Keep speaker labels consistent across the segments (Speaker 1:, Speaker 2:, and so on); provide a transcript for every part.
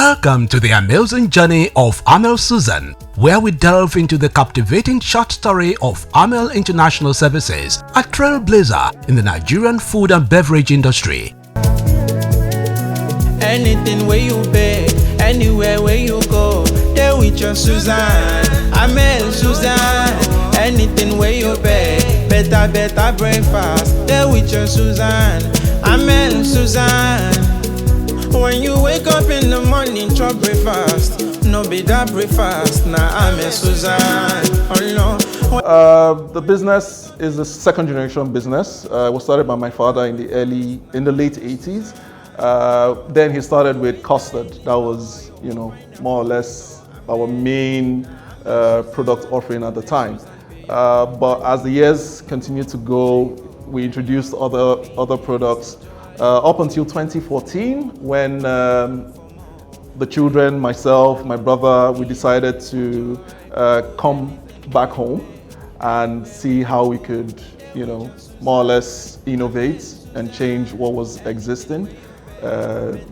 Speaker 1: Welcome to the amazing journey of Amel Susan, where we delve into the captivating short story of Amel International Services, a trailblazer in the Nigerian food and beverage industry.
Speaker 2: Anything where you beg, anywhere where you go, there with your Susan, Amel Susan. Anything where you beg, better breakfast, there with your Susan, Amel Susan. When you wake up in the morning, chop breakfast, no be that breakfast, nah Amel Susan. Oh no.
Speaker 3: The business is a second generation business. It was started by my father in the late 80s. Then he started with custard. That was, more or less our main product offering at the time. But as the years continued to go, we introduced other products up until 2014, when the children, myself, my brother, we decided to come back home and see how we could, more or less innovate and change what was existing.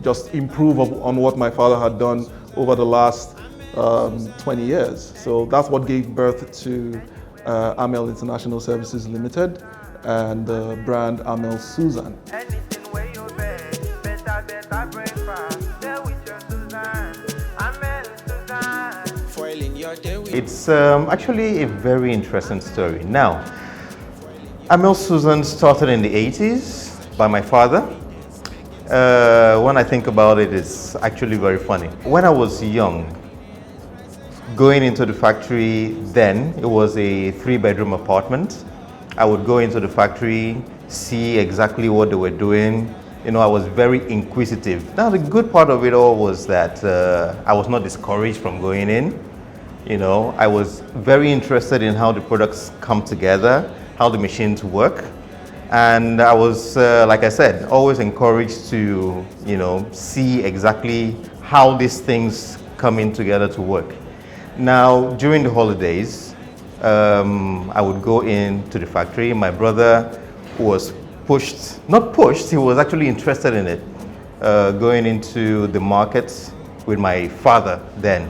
Speaker 3: Just improve on what my father had done over the last 20 years. So that's what gave birth to Amel International Services Ltd and the brand Amel Susan.
Speaker 4: It's actually a very interesting story. Now, Amel Susan started in the 80s by my father. When I think about it, it's actually very funny. When I was young, going into the factory then, it was a 3-bedroom apartment. I would go into the factory, see exactly what they were doing. I was very inquisitive. Now, the good part of it all was that I was not discouraged from going in. I was very interested in how the products come together, how the machines work. And I was, like I said, always encouraged to, see exactly how these things come in together to work. Now, during the holidays, I would go into the factory. My brother was not pushed, he was actually interested in it, going into the markets with my father then.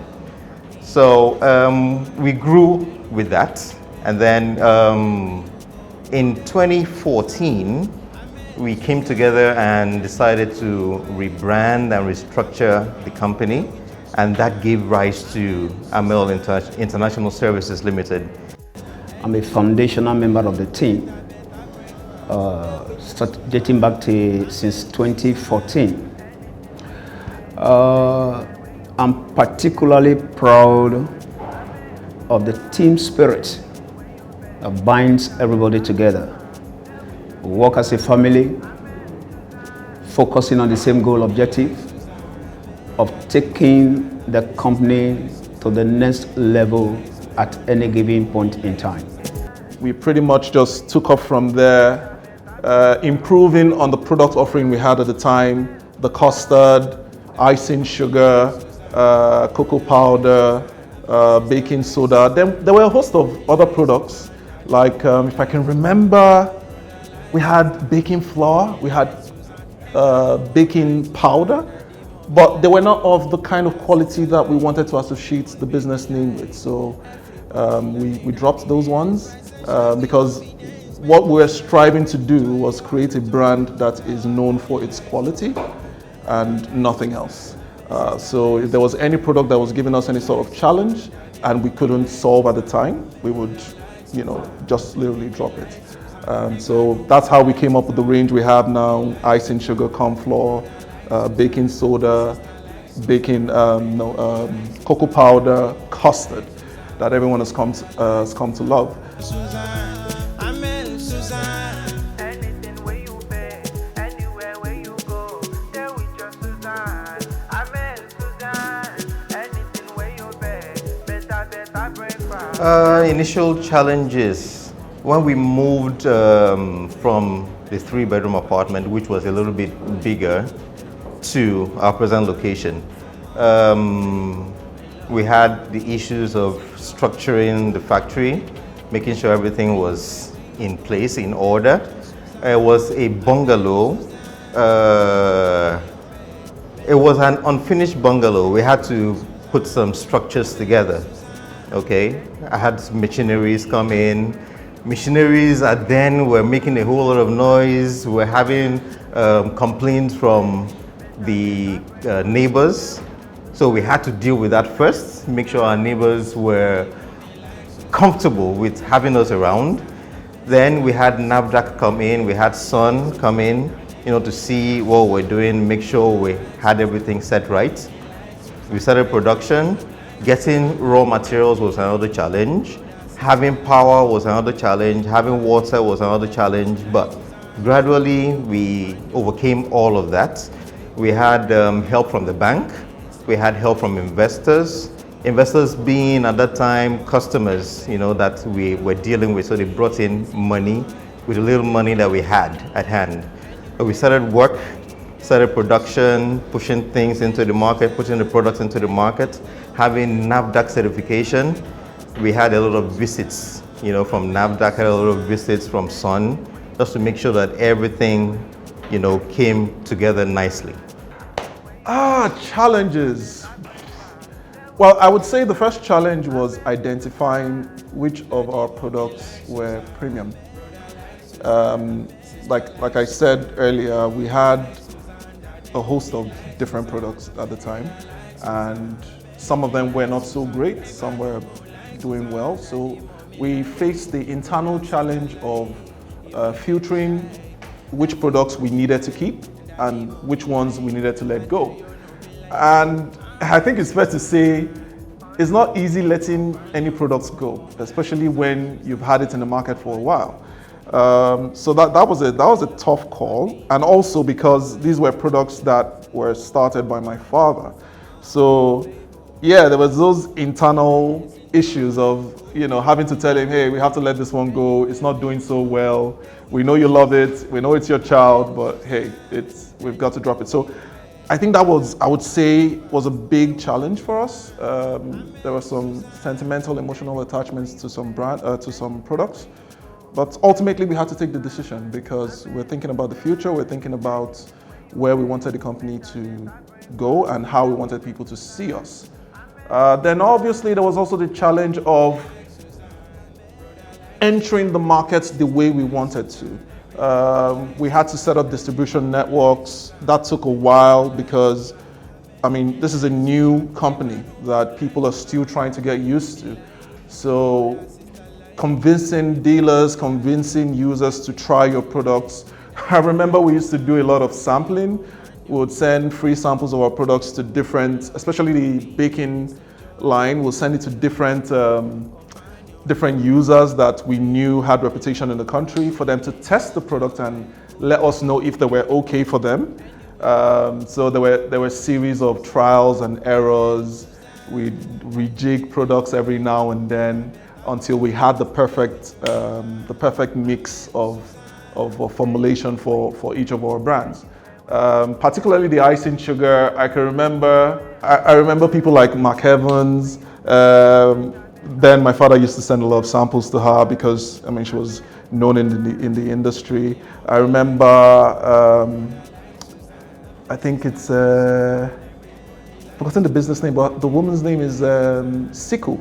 Speaker 4: So we grew with that. And then in 2014, we came together and decided to rebrand and restructure the company. And that gave rise to Amel International Services Ltd.
Speaker 5: I'm a foundational member of the team, dating back to since 2014. I'm particularly proud of the team spirit that binds everybody together. We work as a family, focusing on the same goal objective of taking the company to the next level at any given point in time.
Speaker 3: We pretty much just took off from there, improving on the product offering we had at the time: the custard, icing sugar, cocoa powder, baking soda. Then there were a host of other products, like if I can remember, we had baking flour, we had baking powder, but they were not of the kind of quality that we wanted to associate the business name with. So we dropped those ones because what we were striving to do was create a brand that is known for its quality and nothing else. So if there was any product that was giving us any sort of challenge and we couldn't solve at the time, we would, just literally drop it. So that's how we came up with the range we have now: icing sugar, corn flour, baking soda, cocoa powder, custard, that everyone has come to love.
Speaker 4: Initial challenges when we moved from the 3-bedroom apartment, which was a little bit bigger, to our present location. We had the issues of structuring the factory, making sure everything was in place, in order. It was a bungalow it was an unfinished bungalow. We had to put some structures together. Okay, I had machineries come in. Machineries then were making a whole lot of noise. We're having complaints from the neighbors. So we had to deal with that first, make sure our neighbors were comfortable with having us around. Then we had NAFDAC come in, we had Sun come in, to see what we're doing, make sure we had everything set right. We started production. Getting raw materials was another challenge. Having power was another challenge. Having water was another challenge. But gradually, we overcame all of that. We had help from the bank. We had help from investors. Investors being at that time customers, that we were dealing with. So they brought in money with the little money that we had at hand. So we started work, started production, pushing things into the market, putting the products into the market, having NAFDAC certification. We had a lot of visits, from NAFDAC, had a lot of visits from Sun, just to make sure that everything, came together nicely.
Speaker 3: Challenges. Well, I would say the first challenge was identifying which of our products were premium. Like I said earlier, we had a host of different products at the time, and some of them were not so great, some were doing well. So we faced the internal challenge of filtering which products we needed to keep and which ones we needed to let go. And I think it's fair to say it's not easy letting any products go, especially when you've had it in the market for a while. So that was a tough call, and also because these were products that were started by my father. So yeah, there was those internal issues of having to tell him, hey, we have to let this one go. It's not doing so well. We know you love it. We know it's your child, but hey, we've got to drop it. So I think that was, I would say, was a big challenge for us. There were some sentimental, emotional attachments to some products. But ultimately, we had to take the decision because we're thinking about the future. We're thinking about where we wanted the company to go and how we wanted people to see us. Then obviously, there was also the challenge of entering the markets the way we wanted to. We had to set up distribution networks. That took a while because, this is a new company that people are still trying to get used to. So convincing dealers, convincing users to try your products. I remember we used to do a lot of sampling. We would send free samples of our products to different, especially the baking line, we'll send it to different users that we knew had reputation in the country for them to test the product and let us know if they were okay for them. So there were a series of trials and errors. We'd rejig products every now and then until we had the perfect mix of formulation for each of our brands. Particularly the icing sugar, I remember people like Mark Evans. Then my father used to send a lot of samples to her because she was known in the industry. I remember, I think it's forgotten the business name, but the woman's name is Siku.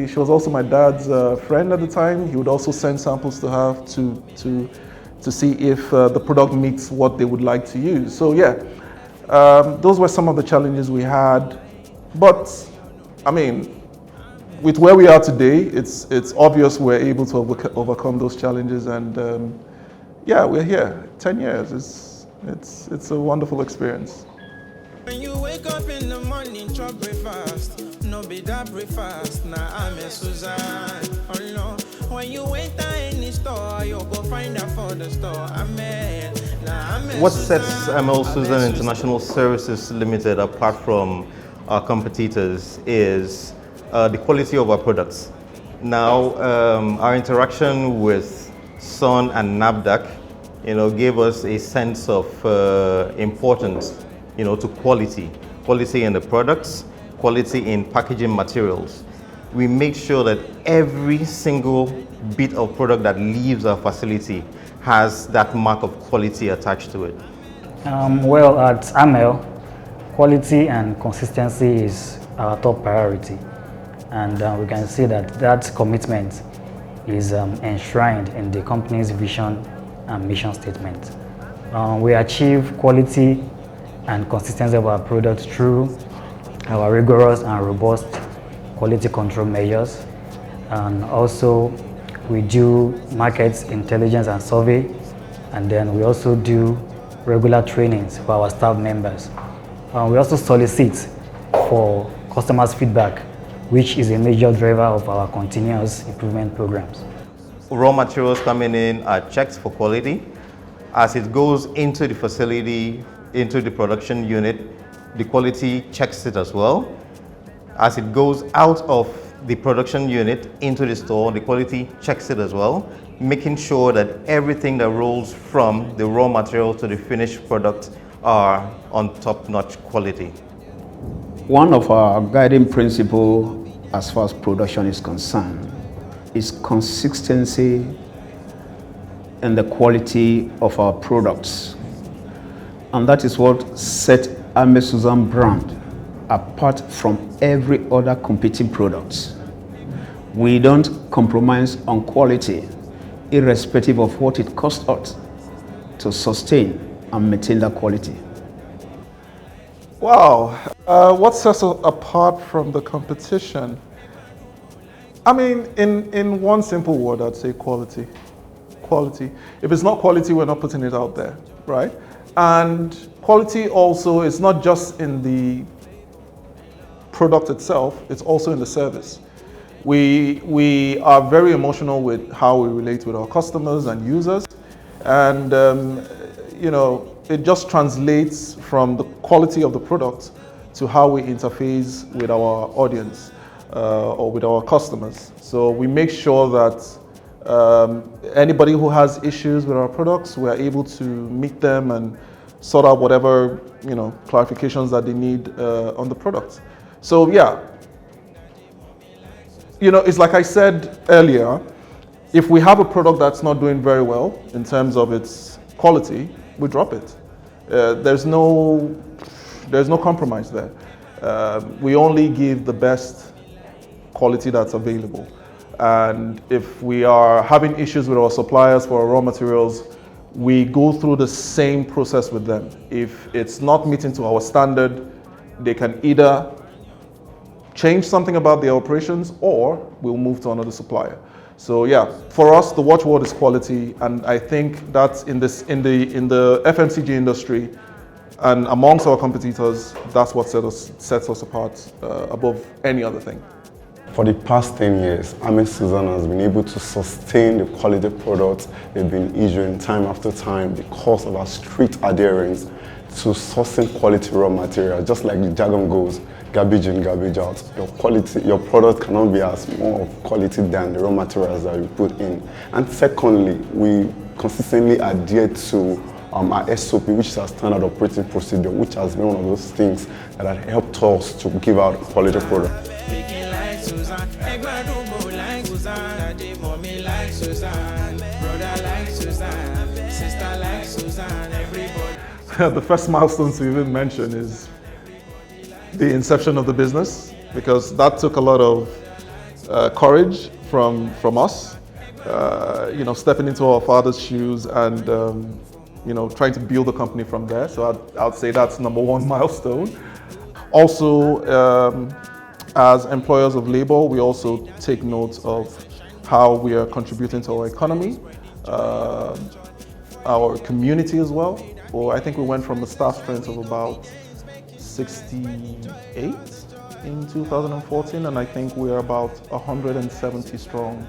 Speaker 3: She was also my dad's friend at the time. He would also send samples to her to see if the product meets what they would like to use. So yeah, those were some of the challenges we had. But with where we are today, it's obvious we're able to overcome those challenges, and yeah, we're here. 10 years. It's a wonderful experience.
Speaker 2: When you wake up in the morning, chop breakfast. No be that breakfast. Now Amel Susan. Oh no. When you enter any store, you go find her for the store. Amel.
Speaker 4: What sets Amel Susan International Services Ltd apart from our competitors is the quality of our products. Now, our interaction with Sun and NAFDAC, gave us a sense of importance, to quality in the products, quality in packaging materials. We make sure that every single bit of product that leaves our facility has that mark of quality attached to it.
Speaker 6: Well, at Amel, quality and consistency is our top priority, and we can see that that commitment is enshrined in the company's vision and mission statement. We achieve quality and consistency of our products through our rigorous and robust quality control measures, and also we do market intelligence and survey, and then we also do regular trainings for our staff members. We also solicit for customers' feedback, which is a major driver of our continuous improvement programs.
Speaker 4: Raw materials coming in are checked for quality. As it goes into the facility, into the production unit, the quality checks it as well. As it goes out of the production unit into the store, the quality checks it as well, making sure that everything that rolls from the raw material to the finished product are on top-notch quality.
Speaker 5: One of our guiding principles as far as production is concerned is consistency in the quality of our products. And that is what set Amel Susan brand apart from every other competing product. We don't compromise on quality, irrespective of what it costs us to sustain and maintain that quality.
Speaker 3: Wow, what sets us apart from the competition? I mean, in one simple word, I'd say quality. Quality. If it's not quality, we're not putting it out there, right? And quality also is not just in the product itself, it's also in the service. We are very emotional with how we relate with our customers and users, and you know, it just translates from the quality of the product to how we interface with our audience or with our customers. So we make sure that anybody who has issues with our products, we are able to meet them and sort out whatever, you know, clarifications that they need on the product. So yeah, you know, it's like I said earlier, if we have a product that's not doing very well in terms of its quality, we drop it. There's no compromise there. We only give the best quality that's available. And if we are having issues with our suppliers for our raw materials, we go through the same process with them. If it's not meeting to our standard, they can either change something about their operations or we'll move to another supplier. So yeah, for us, the watchword is quality, and I think that's in the FMCG industry and amongst our competitors, that's what sets us apart above any other thing.
Speaker 7: For the past 10 years, Amel Susan has been able to sustain the quality products they've been issuing time after time because of our strict adherence to sourcing quality raw material. Just like the jargon goes, garbage in, garbage out. Your product cannot be as more of quality than the raw materials that you put in. And secondly, we consistently adhere to our SOP, which is our standard operating procedure, which has been one of those things that have helped us to give out quality products.
Speaker 3: The first milestone to even mention is the inception of the business, because that took a lot of courage from us, you know, stepping into our father's shoes and you know, trying to build the company from there. So I'd say that's number one milestone. Also, as employers of labor, we also take note of how we are contributing to our economy, our community as well. Well, I think we went from a staff strength of about 68 in 2014, and I think we're about 170 strong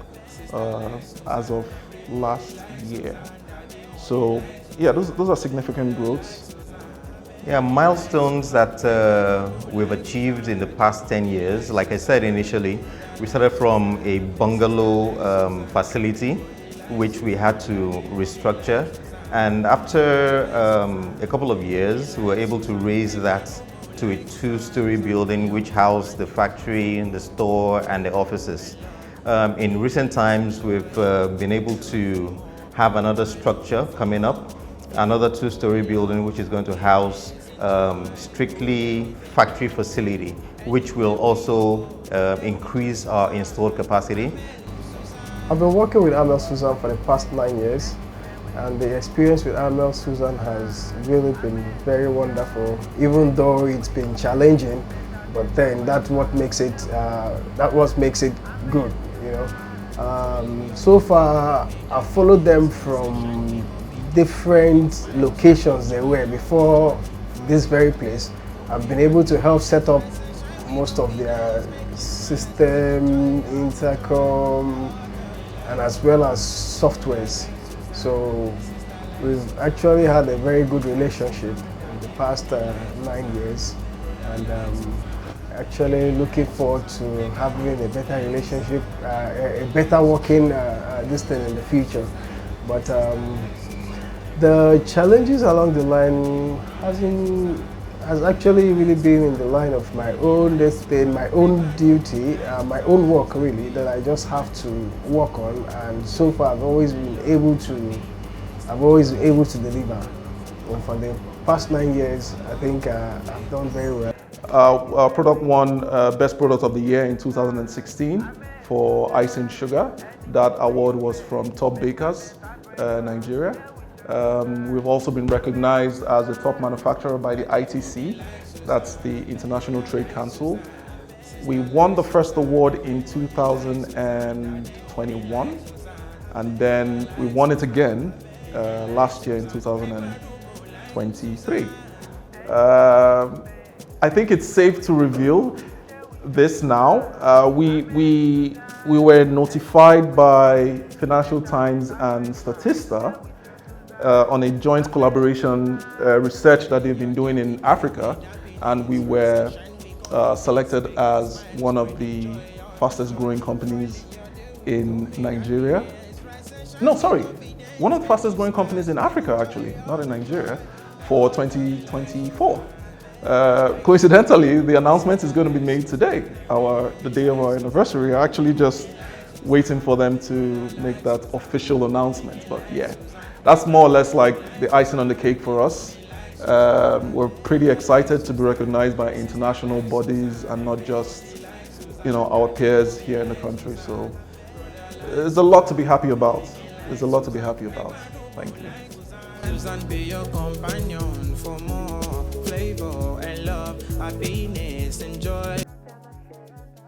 Speaker 3: as of last year. So yeah, those are significant growths.
Speaker 4: Yeah, milestones that we've achieved in the past 10 years. Like I said initially, we started from a bungalow facility, which we had to restructure. And after a couple of years, we were able to raise that to a 2-story building, which housed the factory, the store, and the offices. In recent times, we've been able to have another structure coming up, another two-story building which is going to house strictly factory facility, which will also increase our installed capacity.
Speaker 8: I've been working with Amel Susan for the past 9 years, and the experience with Amel Susan has really been very wonderful, even though it's been challenging. But then that's what makes it good, you know. So far, I've followed them from different locations they were before this very place. I've been able to help set up most of their system, intercom, and as well as softwares. So we've actually had a very good relationship in the past 9 years, and actually looking forward to having a better relationship, a better working this thing in the future. But the challenges along the line has actually really been in the line of my own my own duty, my own work really, that I just have to work on, and so far I've always been able to deliver. And for the past 9 years, I think I've done very well.
Speaker 3: Our product won Best Product of the Year in 2016 for icing sugar. That award was from Top Bakers, Nigeria. We've also been recognized as a top manufacturer by the ITC, that's the International Trade Council. We won the first award in 2021, and then we won it again last year in 2023. I think it's safe to reveal this now. We were notified by Financial Times and Statista on a joint collaboration research that they've been doing in Africa, and we were selected as one of the fastest growing companies in Nigeria. No, sorry, one of the fastest growing companies in Africa actually, not in Nigeria, for 2024. Coincidentally, the announcement is going to be made today, the day of our anniversary. We're actually just waiting for them to make that official announcement, but yeah. That's more or less like the icing on the cake for us. We're pretty excited to be recognized by international bodies and not just, our peers here in the country. So there's a lot to be happy about. There's a lot to be happy about. Thank you.
Speaker 2: And be your companion for more flavor and love, happiness and joy.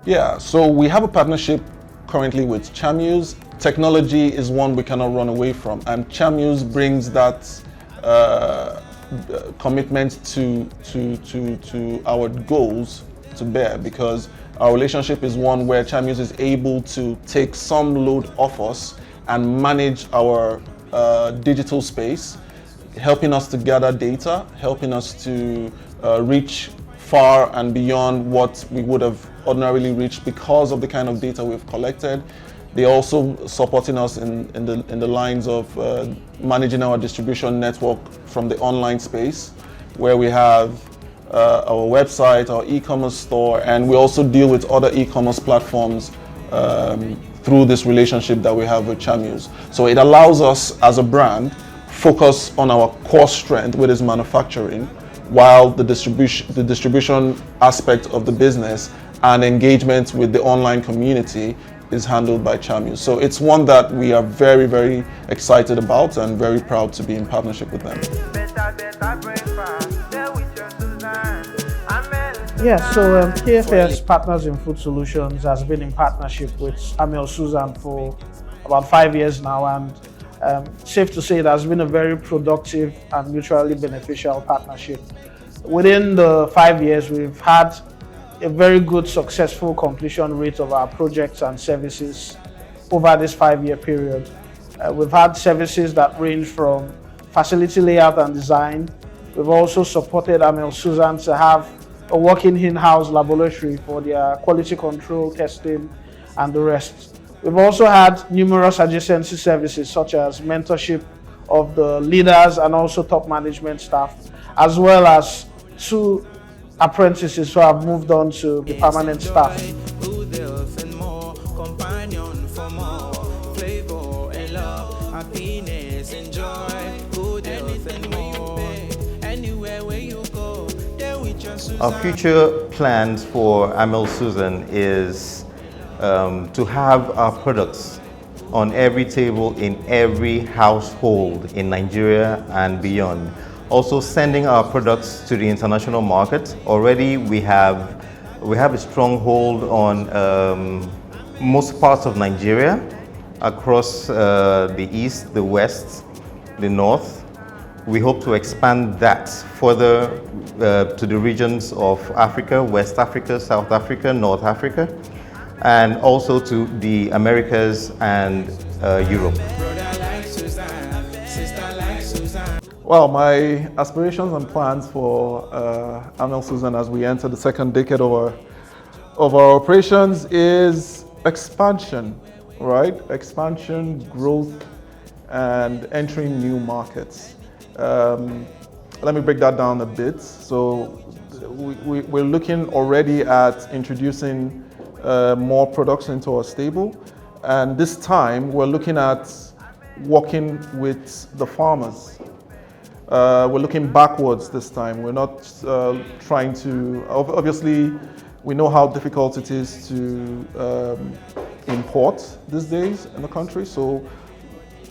Speaker 3: Yeah, so we have a partnership currently with Chamuse. Technology is one we cannot run away from, and Chamuse brings that commitment to our goals to bear, because our relationship is one where Chamuse is able to take some load off us and manage our digital space, helping us to gather data, helping us to reach far and beyond what we would have ordinarily reached because of the kind of data we've collected. They're also supporting us in the lines of managing our distribution network from the online space, where we have our website, our e-commerce store, and we also deal with other e-commerce platforms through this relationship that we have with Chamuse. So it allows us as a brand focus on our core strength, which is manufacturing, while the distribution aspect of the business and engagement with the online community is handled by Chamuse. So it's one that we are very, very excited about and very proud to be in partnership with them.
Speaker 9: Yeah, so KFS Partners in Food Solutions has been in partnership with Amel Susan for about 5 years now, and safe to say it has been a very productive and mutually beneficial partnership. Within the 5 years, we've had a very good successful completion rate of our projects and services over this 5-year period. We've had services that range from facility layout and design. We've also supported Amel Susan to have a working in-house laboratory for their quality control testing and the rest. We've also had numerous adjacency services such as mentorship of the leaders and also top management staff, as well as 2 apprentices who have moved on to the permanent staff.
Speaker 2: Good health and more, companion for more flavor and love, happiness and joy. Good health and
Speaker 4: Our future plans for Amel Susan is to have our products on every table in every household in Nigeria and beyond. Also sending our products to the international market. Already we have a stronghold on most parts of Nigeria, across the east, the west, the north. We hope to expand that further to the regions of Africa, West Africa, South Africa, North Africa, and also to the Americas and Europe.
Speaker 3: Well, my aspirations and plans for Amel Susan as we enter the second decade of our operations is expansion, right? Expansion, growth, and entering new markets. Let me break that down a bit. So we're looking already at introducing more products into our stable. And this time we're looking at working with the farmers. We're looking backwards this time. We're not trying to, obviously we know how difficult it is to import these days in the country. So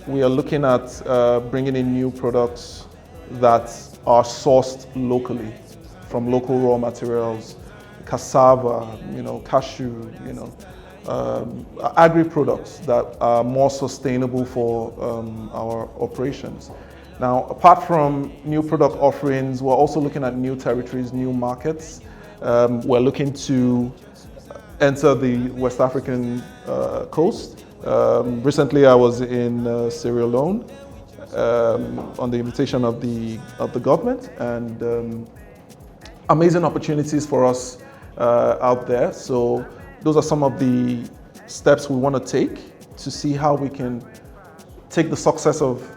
Speaker 3: we are looking at bringing in new products that are sourced locally from local raw materials, cassava, cashew, agri products that are more sustainable for our operations. Now, apart from new product offerings, we're also looking at new territories, new markets. We're looking to enter the West African coast. Recently, I was in Sierra Leone on the invitation of the government, and amazing opportunities for us out there. So those are some of the steps we want to take to see how we can take the success of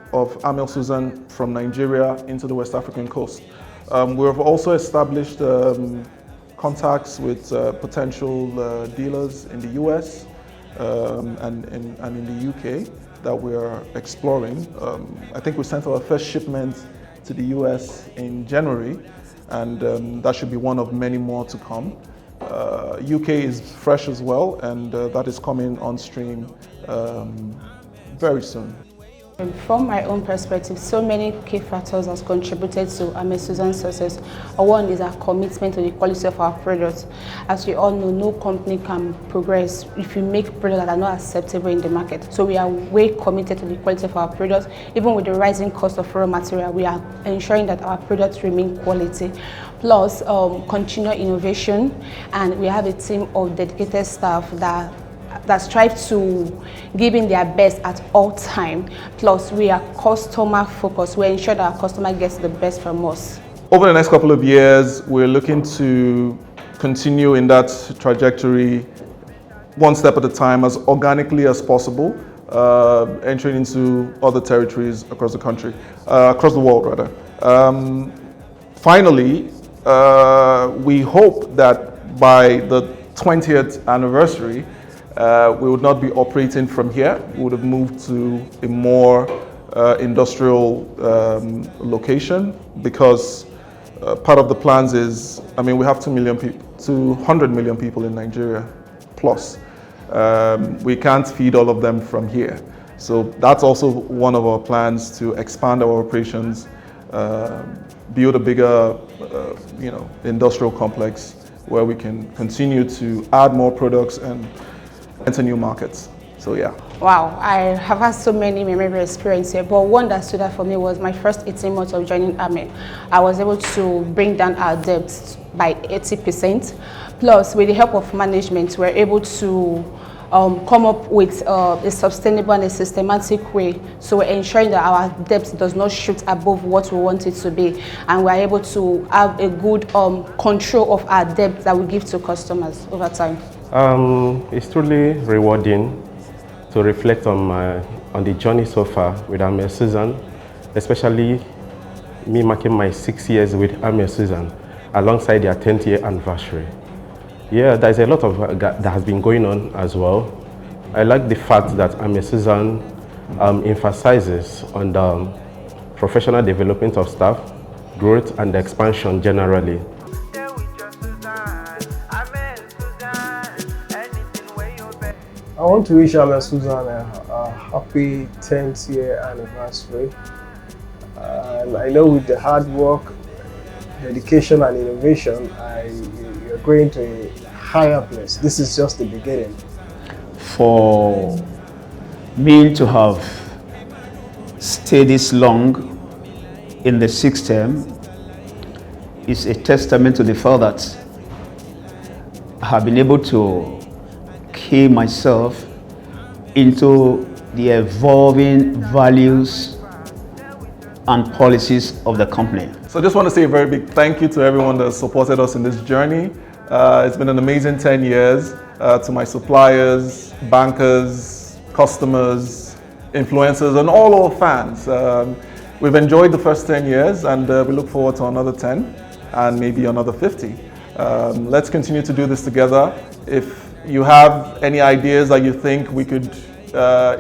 Speaker 3: Amel Susan from Nigeria into the West African coast. We have also established contacts with potential dealers in the US and in the UK that we are exploring. I think we sent our first shipment to the US in January, and that should be one of many more to come. UK is fresh as well, and that is coming on stream very soon.
Speaker 10: From my own perspective, so many key factors has contributed to Amel Susan's success. One is our commitment to the quality of our products. As we all know, no company can progress if you make products that are not acceptable in the market. So we are way committed to the quality of our products. Even with the rising cost of raw material, we are ensuring that our products remain quality. Plus, continual innovation, and we have a team of dedicated staff that strive to give in their best at all time. Plus, we are customer focused. We ensure that our customer gets the best from us.
Speaker 3: Over the next couple of years, we're looking to continue in that trajectory, one step at a time, as organically as possible, entering into other territories across the country, across the world rather. Finally, we hope that by the 20th anniversary, we would not be operating from here. We would have moved to a more industrial location, because part of the plans is, we have 200 million people in Nigeria plus. We can't feed all of them from here. So that's also one of our plans, to expand our operations, build a bigger industrial complex where we can continue to add more products and enter new markets. So yeah.
Speaker 10: Wow, I have had so many memorable experiences here, but one that stood out for me was my first 18 months of joining Amel. I was able to bring down our debts by 80%. Plus, with the help of management, we're able to come up with a sustainable and a systematic way. So we're ensuring that our debt does not shoot above what we want it to be, and we're able to have a good control of our debt that we give to customers over time.
Speaker 11: It's truly rewarding to reflect on the journey so far with Amel Susan, especially me marking my 6 years with Amel Susan alongside their 10th year anniversary. Yeah, there's a lot of that has been going on as well. I like the fact that Amel Susan emphasizes on the professional development of staff, growth and expansion generally.
Speaker 8: I want to wish Amel Susan a happy 10th year anniversary. And I know with the hard work, dedication and innovation, you're going to a higher place. This is just the beginning.
Speaker 5: For me to have stayed this long in the system is a testament to the fact that I have been able to key myself into the evolving values and policies of the company.
Speaker 3: So I just want to say a very big thank you to everyone that has supported us in this journey. It's been an amazing 10 years. To my suppliers, bankers, customers, influencers, and all our fans. We've enjoyed the first 10 years, and we look forward to another 10 and maybe another 50. Let's continue to do this together. If you have any ideas that you think we could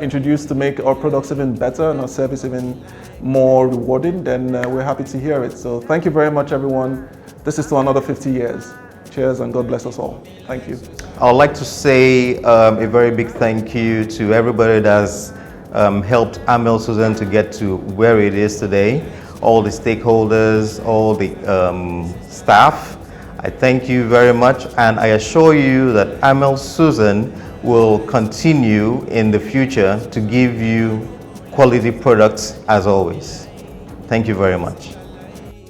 Speaker 3: introduce to make our products even better and our service even more rewarding, then we're happy to hear it. So thank you very much, everyone. This is to another 50 years. Cheers, and God bless us all. Thank you.
Speaker 4: I would like to say a very big thank you to everybody that's helped Amel Susan to get to where it is today. All the stakeholders, all the staff. I thank you very much, and I assure you that Amel Susan will continue in the future to give you quality products as always. Thank you very much.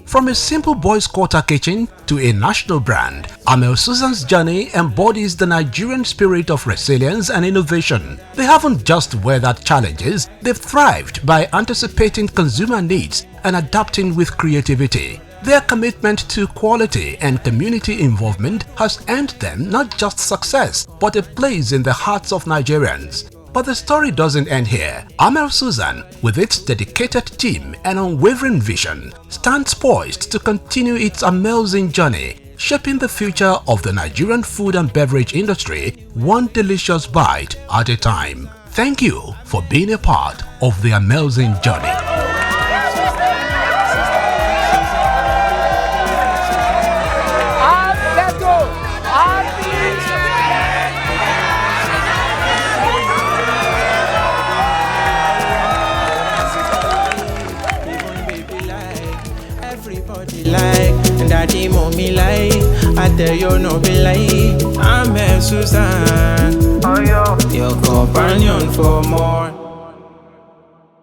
Speaker 1: From a simple boys' quarter kitchen to a national brand, Amel Susan's journey embodies the Nigerian spirit of resilience and innovation. They haven't just weathered challenges, they've thrived by anticipating consumer needs and adapting with creativity. Their commitment to quality and community involvement has earned them not just success, but a place in the hearts of Nigerians. But the story doesn't end here. Amel Susan, with its dedicated team and unwavering vision, stands poised to continue its amazing journey, shaping the future of the Nigerian food and beverage industry one delicious bite at a time. Thank you for being a part of the amazing journey.
Speaker 2: And daddy mommy like, I tell you no be lie. Amel Susan, your companion for more.